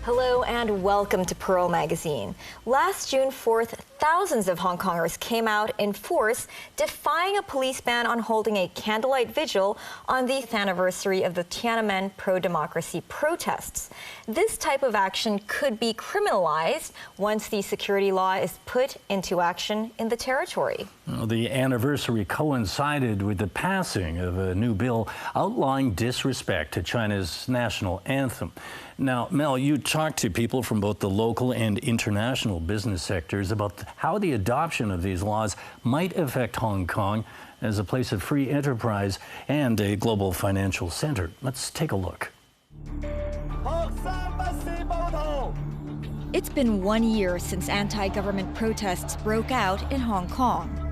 Hello and welcome to Pearl Magazine. Last June 4th, thousands of Hong Kongers came out in force defying a police ban on holding a candlelight vigil on the 10th anniversary of the Tiananmen pro-democracy protests. This type of action could be criminalized once the security law is put into action in the territory. Well, the anniversary coincided with the passing of a new bill outlawing disrespect to China's national anthem. Now, Mel, you talked to people from both the local and international business sectors about how the adoption of these laws might affect Hong Kong as a place of free enterprise and a global financial center. Let's take a look. It's been 1 year since anti-government protests broke out in Hong Kong.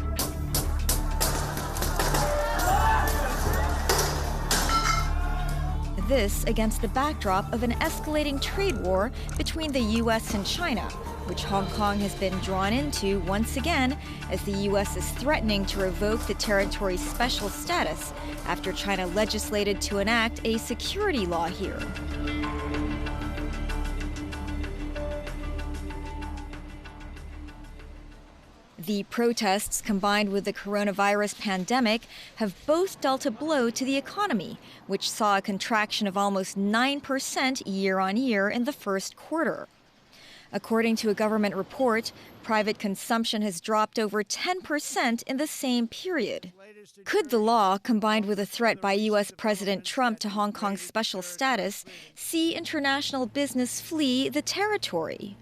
This against the backdrop of an escalating trade war between the U.S. and China, which Hong Kong has been drawn into once again as the U.S. is threatening to revoke the territory's special status after China legislated to enact a security law here. The protests, combined with the coronavirus pandemic, have both dealt a blow to the economy, which saw a contraction of almost 9% year-on-year in the first quarter. According to a government report, private consumption has dropped over 10% in the same period. Could the law, combined with a threat by U.S. President Trump to Hong Kong's special status, see international business flee the territory?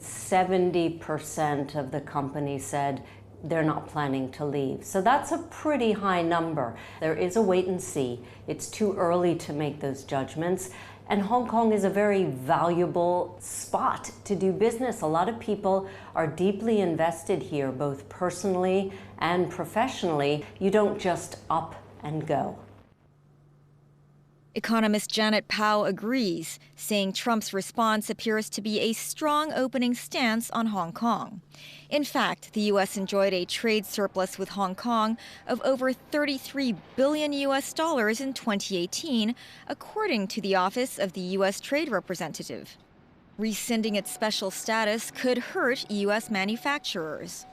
70% of the companies said they're not planning to leave. So that's a pretty high number. There is a wait and see. It's too early to make those judgments. And Hong Kong is a very valuable spot to do business. A lot of people are deeply invested here, both personally and professionally. You don't just up and go. Economist Janet Powell agrees, saying Trump's response appears to be a strong opening stance on Hong Kong. In fact, the U.S. enjoyed a trade surplus with Hong Kong of over $33 billion in 2018, according to the Office of the U.S. Trade Representative. Rescinding its special status could hurt U.S. manufacturers.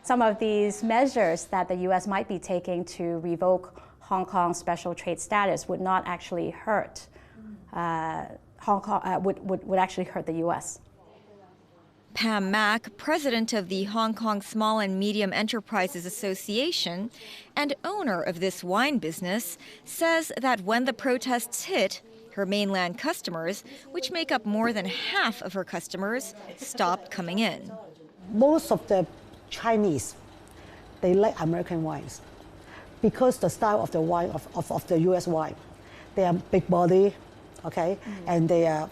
Some of these measures that the U.S. might be taking to revoke Hong Kong's special trade status would not actually hurt Hong Kong, would actually hurt the U.S. Pam Mack, president of the Hong Kong Small and Medium Enterprises Association and owner of this wine business, says that when the protests hit, her mainland customers, which make up more than half of her customers, stopped coming in. Most of the Chinese, they like American wines because the style of the wine, of the US wine. They are big body, okay, and they are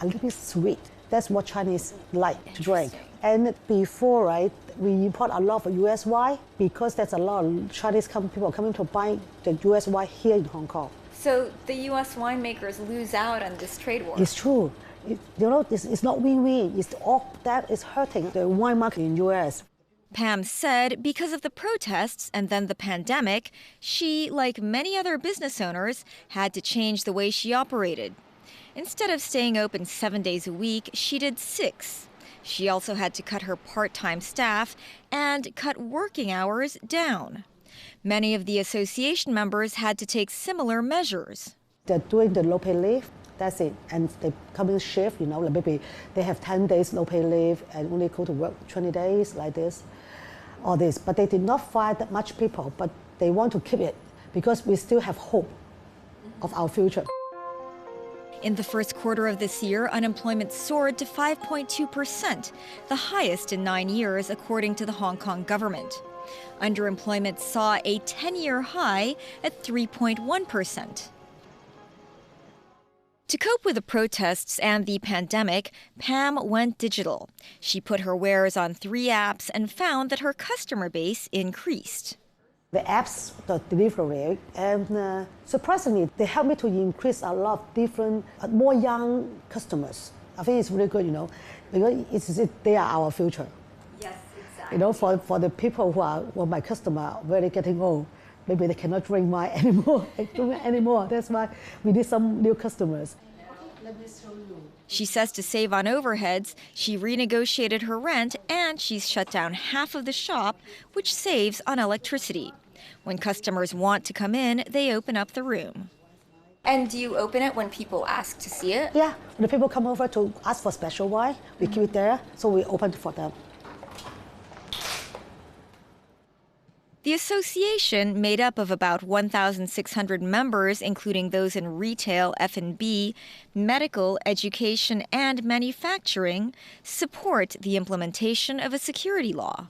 a little bit sweet. That's what Chinese like to drink. And before, right, we import a lot of US wine because there's a lot of Chinese people coming to buy the US wine here in Hong Kong. So the U.S. winemakers lose out on this trade war? It's true. It's not win-win. It's all that is hurting the wine market in US. Pam said because of the protests and then the pandemic, she, like many other business owners, had to change the way she operated. Instead of staying open 7 days a week, she did 6. She also had to cut her part-time staff and cut working hours down. Many of the association members had to take similar measures. They're doing the no pay leave, that's it. And they come in shift, like maybe they have 10 days no pay leave and only go to work 20 days like this. All this, but they did not fire that much people, but they want to keep it because we still have hope of our future. In the first quarter of this year, unemployment soared to 5.2%, the highest in 9 years, according to the Hong Kong government. Underemployment saw a 10-year high at 3.1%. To cope with the protests and the pandemic, Pam went digital. She put her wares on 3 apps and found that her customer base increased. The apps, the delivery, and surprisingly, they helped me to increase a lot of different, more young customers. I think it's really good, because they are our future. Yes, exactly. For the people who are my customer, really getting old, maybe they cannot drink wine anymore. That's why we need some new customers. She says to save on overheads, she renegotiated her rent and she's shut down half of the shop, which saves on electricity. When customers want to come in, they open up the room. And do you open it when people ask to see it? Yeah, when the people come over to ask for special wine, we keep it there, so we open it for them. The association, made up of about 1,600 members, including those in retail, F&B, medical, education, and manufacturing, support the implementation of a security law.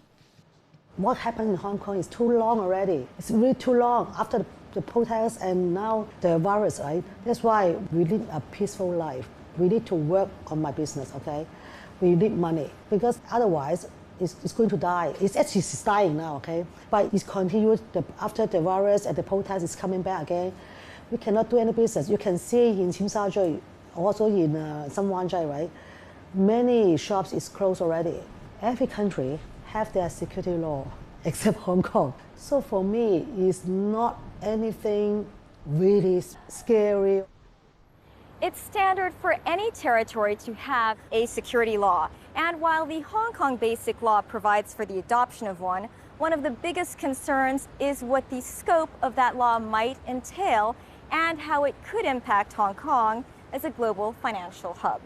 What happened in Hong Kong is too long already. It's really too long after the protests and now the virus, right? That's why we need a peaceful life. We need to work on my business, okay? We need money because otherwise it's going to die. It's actually dying now, okay? But it's continued after the virus and the protest is coming back again. We cannot do any business. You can see in Tsim Sha Tsui, also in Sam Wan Chai, right? Many shops is closed already. Every country have their security law except Hong Kong. So for me, it's not anything really scary. It's standard for any territory to have a security law. And while the Hong Kong Basic Law provides for the adoption of one of the biggest concerns is what the scope of that law might entail and how it could impact Hong Kong as a global financial hub.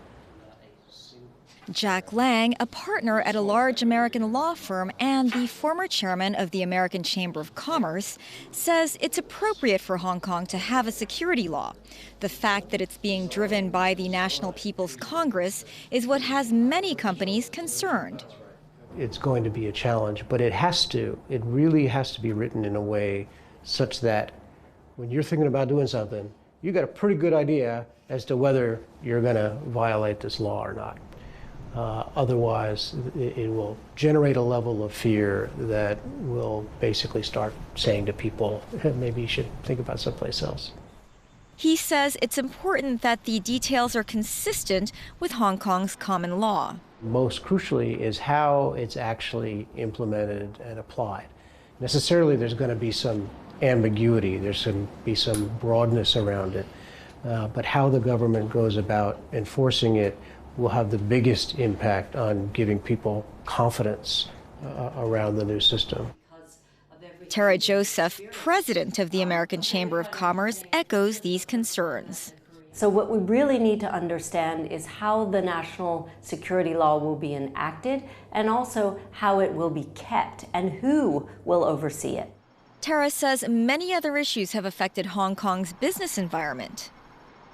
Jack Lang, a partner at a large American law firm and the former chairman of the American Chamber of Commerce, says it's appropriate for Hong Kong to have a security law. The fact that it's being driven by the National People's Congress is what has many companies concerned. It's going to be a challenge, but it really has to be written in a way such that when you're thinking about doing something, you got a pretty good idea as to whether you're going to violate this law or not. Otherwise, it will generate a level of fear that will basically start saying to people, maybe you should think about someplace else. He says it's important that the details are consistent with Hong Kong's common law. Most crucially is how it's actually implemented and applied. Necessarily, there's going to be some ambiguity, there's going to be some broadness around it, but how the government goes about enforcing it will have the biggest impact on giving people confidence around the new system. Tara Joseph, president of the American Chamber of Commerce, echoes these concerns. So what we really need to understand is how the national security law will be enacted and also how it will be kept and who will oversee it. Tara says many other issues have affected Hong Kong's business environment.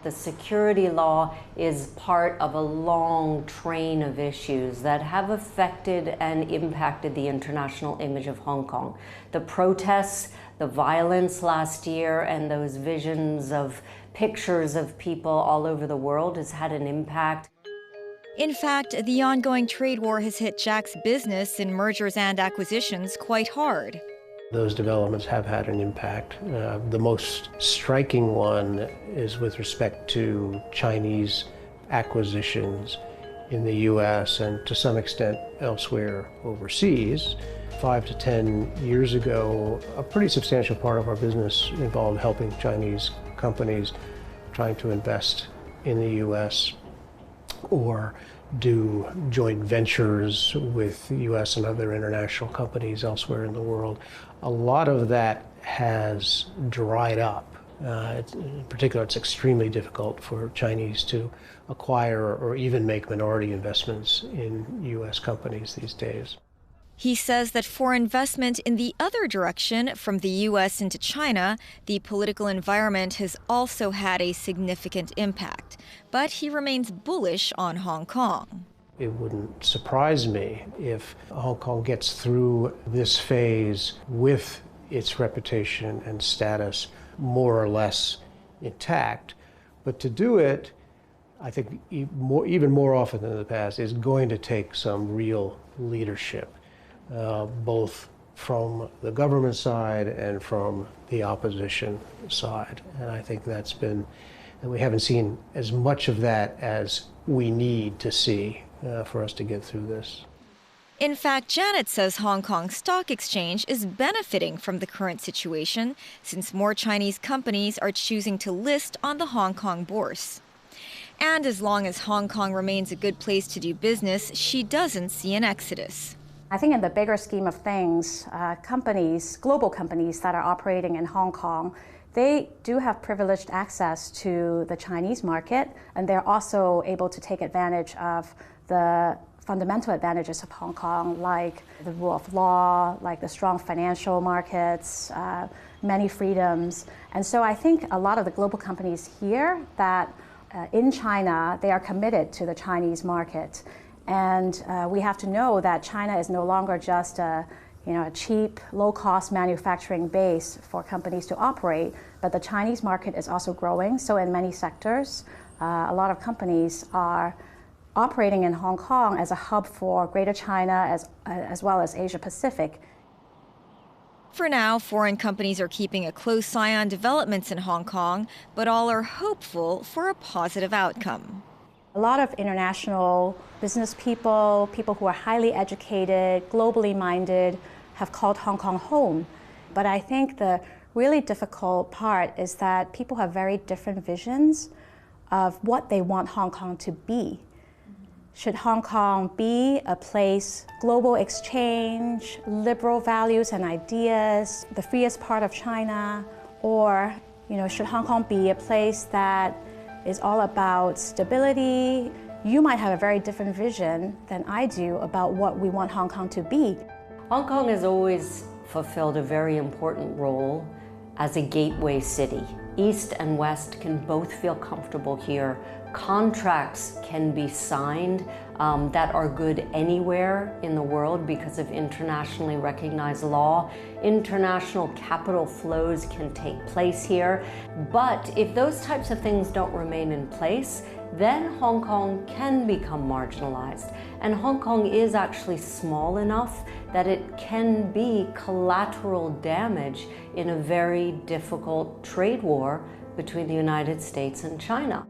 The security law is part of a long train of issues that have affected and impacted the international image of Hong Kong. The protests, the violence last year, and those visions of pictures of people all over the world has had an impact. In fact, the ongoing trade war has hit Jack's business in mergers and acquisitions quite hard. Those developments have had an impact. The most striking one is with respect to Chinese acquisitions in the U.S. and to some extent elsewhere overseas. 5 to 10 years ago, a pretty substantial part of our business involved helping Chinese companies trying to invest in the U.S. or do joint ventures with U.S. and other international companies elsewhere in the world. A lot of that has dried up. In particular, it's extremely difficult for Chinese to acquire or even make minority investments in U.S. companies these days. He says that for investment in the other direction, from the U.S. into China, the political environment has also had a significant impact. But he remains bullish on Hong Kong. It wouldn't surprise me if Hong Kong gets through this phase with its reputation and status more or less intact. But to do it, I think even more often than in the past, is going to take some real leadership. Both from the government side and from the opposition side. And I think and we haven't seen as much of that as we need to see for us to get through this. In fact, Janet says Hong Kong Stock Exchange is benefiting from the current situation since more Chinese companies are choosing to list on the Hong Kong bourse. And as long as Hong Kong remains a good place to do business, she doesn't see an exodus. I think in the bigger scheme of things, global companies that are operating in Hong Kong, they do have privileged access to the Chinese market, and they're also able to take advantage of the fundamental advantages of Hong Kong, like the rule of law, like the strong financial markets, many freedoms. And so I think a lot of the global companies here that in China, they are committed to the Chinese market. And we have to know that China is no longer just a cheap, low-cost manufacturing base for companies to operate, but the Chinese market is also growing. So in many sectors, a lot of companies are operating in Hong Kong as a hub for Greater China as well as Asia Pacific. For now, foreign companies are keeping a close eye on developments in Hong Kong, but all are hopeful for a positive outcome. A lot of international business people who are highly educated, globally minded, have called Hong Kong home. But I think the really difficult part is that people have very different visions of what they want Hong Kong to be. Should Hong Kong be a place, global exchange, liberal values and ideas, the freest part of China? Or, should Hong Kong be a place that is all about stability? You might have a very different vision than I do about what we want Hong Kong to be. Hong Kong has always fulfilled a very important role as a gateway city. East and West can both feel comfortable here. Contracts can be signed that are good anywhere in the world because of internationally recognized law. International capital flows can take place here. But if those types of things don't remain in place, then Hong Kong can become marginalized. And Hong Kong is actually small enough that it can be collateral damage in a very difficult trade war between the United States and China.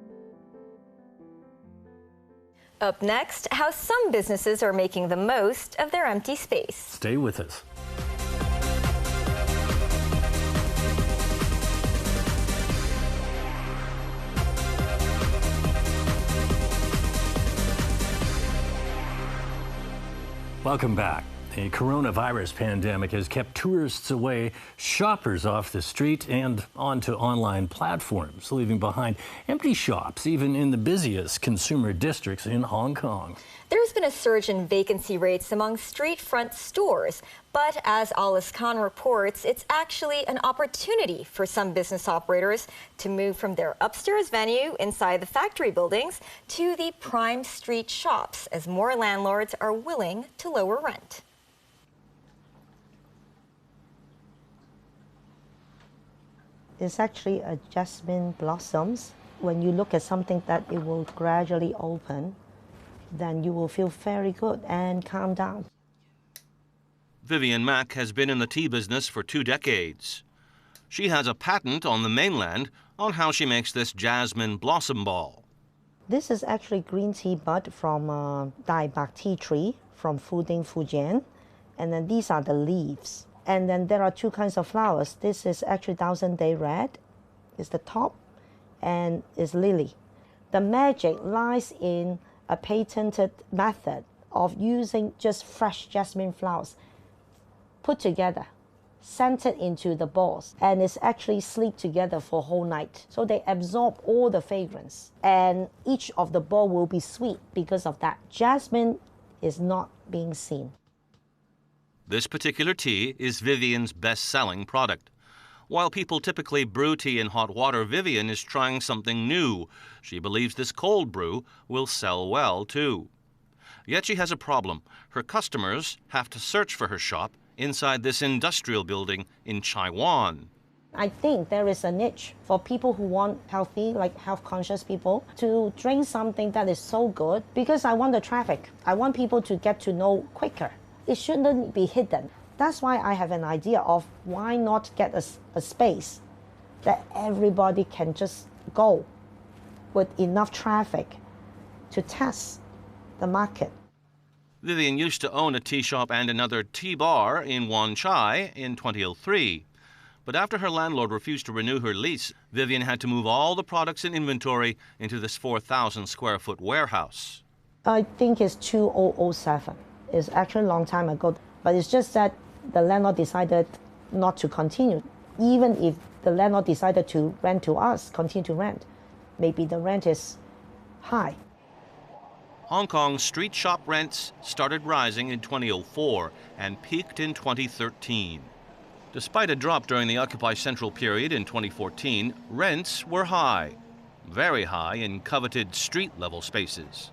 Up next, how some businesses are making the most of their empty space. Stay with us. Welcome back. The coronavirus pandemic has kept tourists away, shoppers off the street, and onto online platforms, leaving behind empty shops, even in the busiest consumer districts in Hong Kong. There's been a surge in vacancy rates among street front stores, but as Alice Khan reports, it's actually an opportunity for some business operators to move from their upstairs venue inside the factory buildings to the prime street shops, as more landlords are willing to lower rent. It's actually a jasmine blossoms. When you look at something that it will gradually open, then you will feel very good and calm down. Vivian Mack has been in the tea business for 2 decades. She has a patent on the mainland on how she makes this jasmine blossom ball. This is actually green tea bud from Dai Bak tea tree from Fuding, Fujian. And then these are the leaves. And then there are 2 kinds of flowers. This is actually 1000-day red, is the top, and is lily. The magic lies in a patented method of using just fresh jasmine flowers put together, scented into the balls, and it's actually sleep together for a whole night. So they absorb all the fragrance, and each of the ball will be sweet because of that. Jasmine is not being seen. This particular tea is Vivian's best-selling product. While people typically brew tea in hot water, Vivian is trying something new. She believes this cold brew will sell well, too. Yet she has a problem. Her customers have to search for her shop inside this industrial building in Taiwan. I think there is a niche for people who want healthy, like health-conscious people, to drink something that is so good, because I want the traffic. I want people to get to know quicker. It shouldn't be hidden. That's why I have an idea of why not get a space that everybody can just go with enough traffic to test the market. Vivian used to own a tea shop and another tea bar in Wan Chai in 2003. But after her landlord refused to renew her lease, Vivian had to move all the products and inventory into this 4,000 square foot warehouse. I think it's 2007. It's actually a long time ago. But it's just that the landlord decided not to continue. Even if the landlord decided to rent to us, continue to rent, maybe the rent is high. Hong Kong's street shop rents started rising in 2004 and peaked in 2013. Despite a drop during the Occupy Central period in 2014, rents were high, very high in coveted street-level spaces.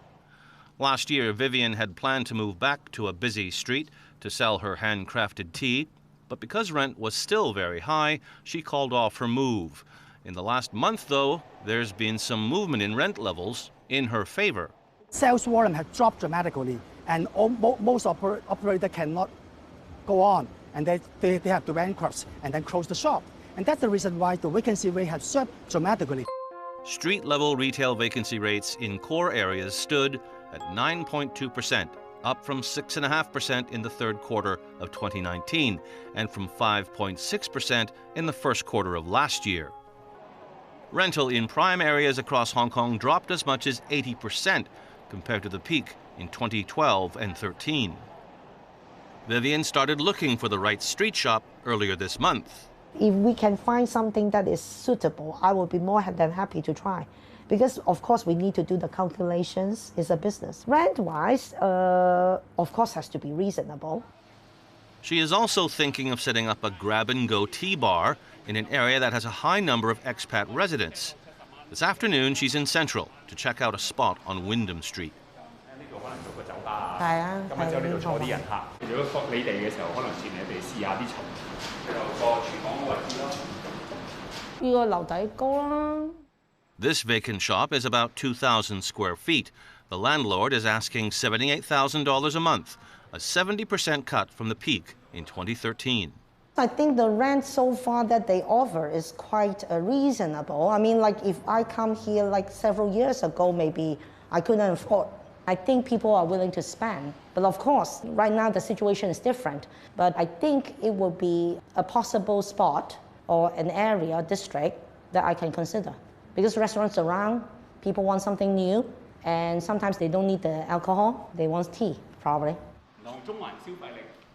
Last year, Vivian had planned to move back to a busy street to sell her handcrafted tea, but because rent was still very high, she called off her move. In the last month, though, there's been some movement in rent levels in her favor. Sales volume has dropped dramatically, and most operators cannot go on, and they have to bankrupt and then close the shop. And that's the reason why the vacancy rate has surged dramatically. Street-level retail vacancy rates in core areas stood at 9.2%, up from 6.5% in the third quarter of 2019 and from 5.6% in the first quarter of last year. Rental in prime areas across Hong Kong dropped as much as 80% compared to the peak in 2012 and 13. Vivian started looking for the right street shop earlier this month. If we can find something that is suitable, I would be more than happy to try. Because, of course, we need to do the calculations. It's a business. Rent-wise, of course, has to be reasonable. She is also thinking of setting up a grab-and-go tea bar in an area that has a high number of expat residents. This afternoon, she's in Central to check out a spot on Wyndham Street. This vacant shop is about 2,000 square feet. The landlord is asking $78,000 a month, a 70% cut from the peak in 2013. I think the rent so far that they offer is quite reasonable. I mean, like if I come here like several years ago, maybe I couldn't afford. I think people are willing to spend. But of course, right now the situation is different. But I think it would be a possible spot or an area, district, that I can consider. Because restaurants around, people want something new, and sometimes they don't need the alcohol, they want tea, probably.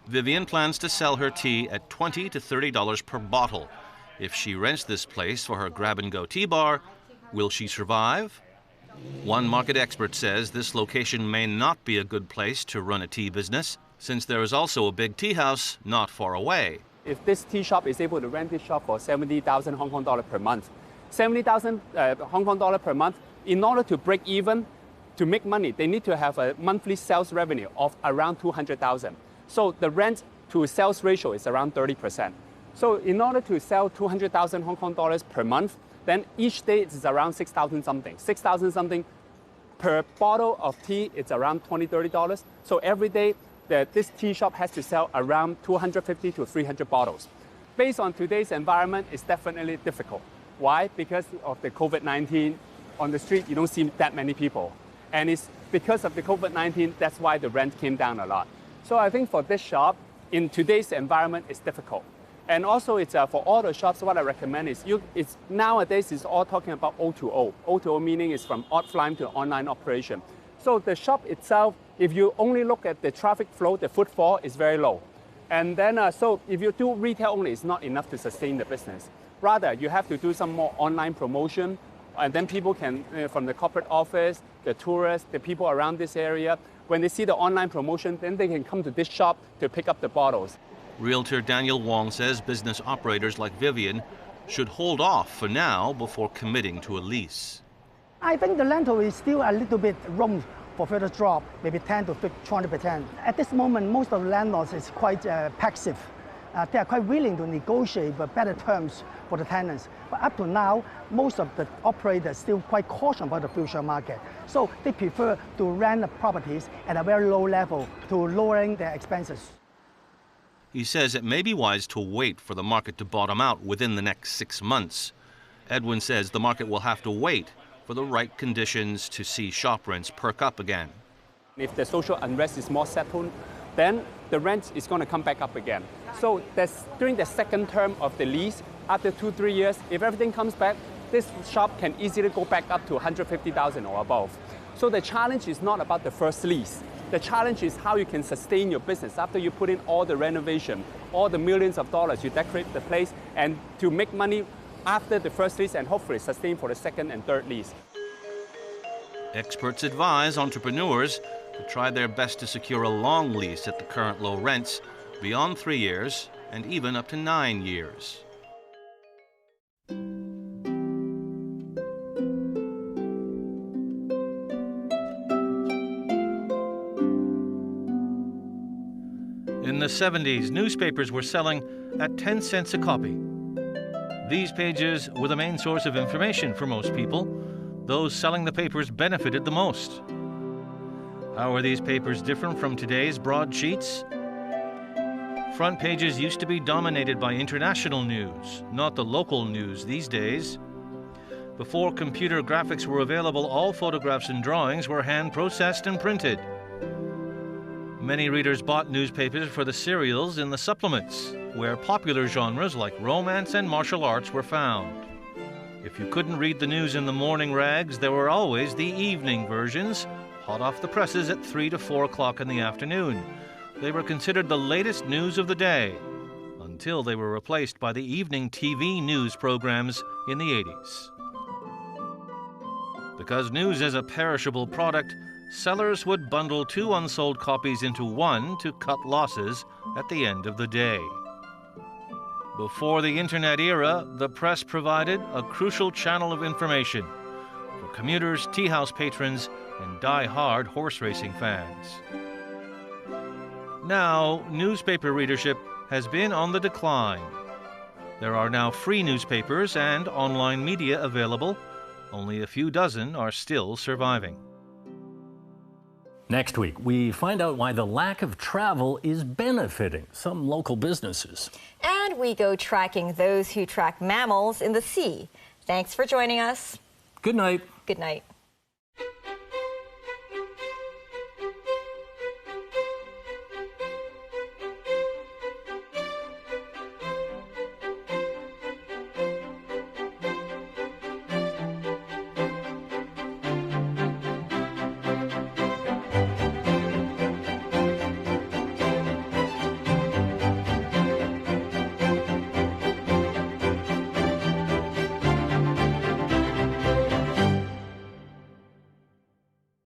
Vivian plans to sell her tea at $20 to $30 per bottle. If she rents this place for her grab-and-go tea bar, will she survive? One market expert says this location may not be a good place to run a tea business, since there is also a big tea house not far away. If this tea shop is able to rent this shop for 70,000 Hong Kong dollar per month, 70,000 Hong Kong dollar per month, in order to break even, to make money, they need to have a monthly sales revenue of around 200,000. So the rent to sales ratio is around 30%. So in order to sell 200,000 Hong Kong dollars per month, then each day it's around 6,000 something. 6,000 something per bottle of tea, it's around $20, $30. So every day, this tea shop has to sell around 250 to 300 bottles. Based on today's environment, it's definitely difficult. Why? Because of the COVID-19. On the street, you don't see that many people. And it's because of the COVID-19, that's why the rent came down a lot. So I think for this shop, in today's environment, it's difficult. And also, it's for all the shops, what I recommend is, nowadays, it's all talking about O2O. O2O meaning is from offline to online operation. So the shop itself, if you only look at the traffic flow, the footfall is very low. And then, so if you do retail only, it's not enough to sustain the business. Rather, you have to do some more online promotion, and then people can, from the corporate office, the tourists, the people around this area, when they see the online promotion, then they can come to this shop to pick up the bottles. Realtor Daniel Wong says business operators like Vivian should hold off for now before committing to a lease. I think the rental is still a little bit room for further drop, maybe 10 to 20%. At this moment, most of the landlords is quite passive. They are quite willing to negotiate better terms for the tenants. But up to now, most of the operators are still quite cautious about the future market. So they prefer to rent the properties at a very low level to lowering their expenses. He says it may be wise to wait for the market to bottom out within the next 6 months. Edwin says the market will have to wait for the right conditions to see shop rents perk up again. If the social unrest is more settled, then the rent is going to come back up again. So during the second term of the lease, after 2-3 years, if everything comes back, this shop can easily go back up to 150,000 or above. So the challenge is not about the first lease. The challenge is how you can sustain your business after you put in all the renovation, all the millions of dollars you decorate the place, and to make money after the first lease and hopefully sustain for the second and third lease. Experts advise entrepreneurs to try their best to secure a long lease at the current low rents, beyond 3 years and even up to 9 years. In the 70s, newspapers were selling at 10 cents a copy. These pages were the main source of information for most people. Those selling the papers benefited the most. How are these papers different from today's broadsheets? Front pages used to be dominated by international news, not the local news these days. Before computer graphics were available, all photographs and drawings were hand-processed and printed. Many readers bought newspapers for the serials in the supplements, where popular genres like romance and martial arts were found. If you couldn't read the news in the morning rags, there were always the evening versions, hot off the presses at 3 to 4 o'clock in the afternoon. They were considered the latest news of the day, until they were replaced by the evening TV news programs in the 80s. Because news is a perishable product, sellers would bundle 2 unsold copies into one to cut losses at the end of the day. Before the internet era, the press provided a crucial channel of information for commuters, tea house patrons, and die-hard horse racing fans. Now, newspaper readership has been on the decline. There are now free newspapers and online media available. Only a few dozen are still surviving. Next week, we find out why the lack of travel is benefiting some local businesses. And we go tracking those who track mammals in the sea. Thanks for joining us. Good night. Good night.